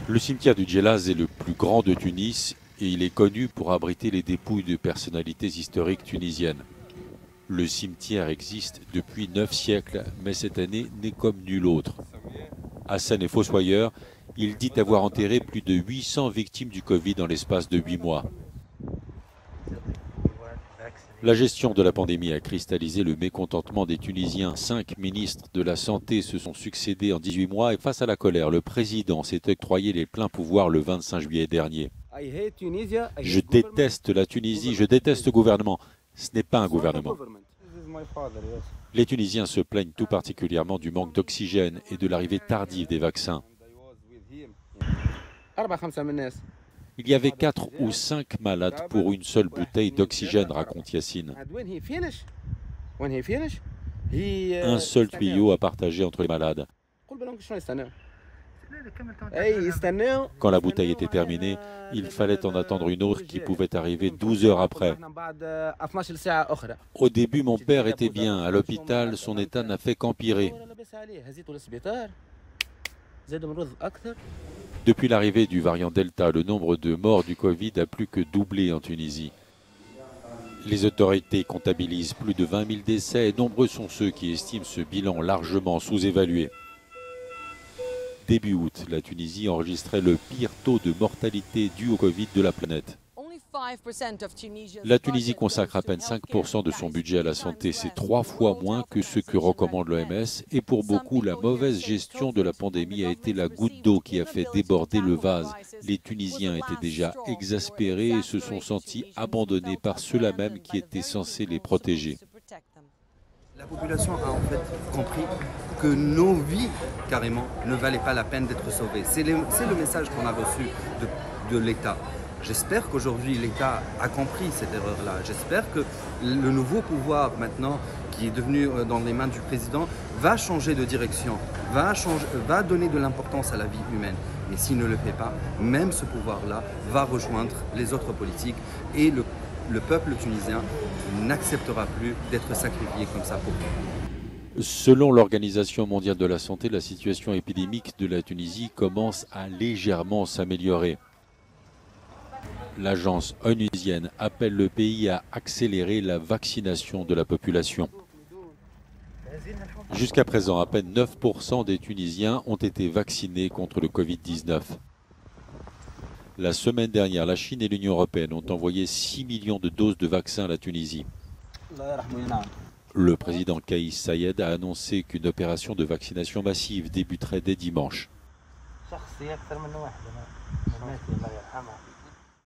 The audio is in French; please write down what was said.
Le cimetière du Djellaz est le plus grand de Tunis et il est connu pour abriter les dépouilles de personnalités historiques tunisiennes. Le cimetière existe depuis 9 siècles, mais cette année n'est comme nulle autre. Hassan est fossoyeur, il dit avoir enterré plus de 800 victimes du Covid en l'espace de 8 mois. La gestion de la pandémie a cristallisé le mécontentement des Tunisiens. 5 ministres de la Santé se sont succédés en 18 mois et face à la colère, le président s'est octroyé les pleins pouvoirs le 25 juillet dernier. Je déteste la Tunisie, je déteste le gouvernement. Ce n'est pas un gouvernement. Les Tunisiens se plaignent tout particulièrement du manque d'oxygène et de l'arrivée tardive des vaccins. Il y avait 4 ou 5 malades pour une seule bouteille d'oxygène, raconte Yassine. Un seul tuyau à partager entre les malades. Quand la bouteille était terminée, il fallait en attendre une autre qui pouvait arriver 12 heures après. Au début, mon père était bien. À l'hôpital, son état n'a fait qu'empirer. Depuis l'arrivée du variant Delta, le nombre de morts du Covid a plus que doublé en Tunisie. Les autorités comptabilisent plus de 20 000 décès et nombreux sont ceux qui estiment ce bilan largement sous-évalué. Début août, la Tunisie enregistrait le pire taux de mortalité dû au Covid de la planète. La Tunisie consacre à peine 5% de son budget à la santé, c'est 3 fois moins que ce que recommande l'OMS. Et pour beaucoup, la mauvaise gestion de la pandémie a été la goutte d'eau qui a fait déborder le vase. Les Tunisiens étaient déjà exaspérés et se sont sentis abandonnés par ceux-là même qui étaient censés les protéger. La population a en fait compris que nos vies, carrément, ne valaient pas la peine d'être sauvées. C'est le message qu'on a reçu de l'État. J'espère qu'aujourd'hui l'État a compris cette erreur-là. J'espère que le nouveau pouvoir maintenant, qui est devenu dans les mains du président, va changer de direction, va donner de l'importance à la vie humaine. Mais s'il ne le fait pas, même ce pouvoir-là va rejoindre les autres politiques et le peuple tunisien n'acceptera plus d'être sacrifié comme ça pour lui. Selon l'Organisation mondiale de la santé, la situation épidémique de la Tunisie commence à légèrement s'améliorer. L'agence onusienne appelle le pays à accélérer la vaccination de la population. Jusqu'à présent, à peine 9% des Tunisiens ont été vaccinés contre le Covid-19. La semaine dernière, la Chine et l'Union européenne ont envoyé 6 millions de doses de vaccins à la Tunisie. Le président Kais Saied a annoncé qu'une opération de vaccination massive débuterait dès dimanche.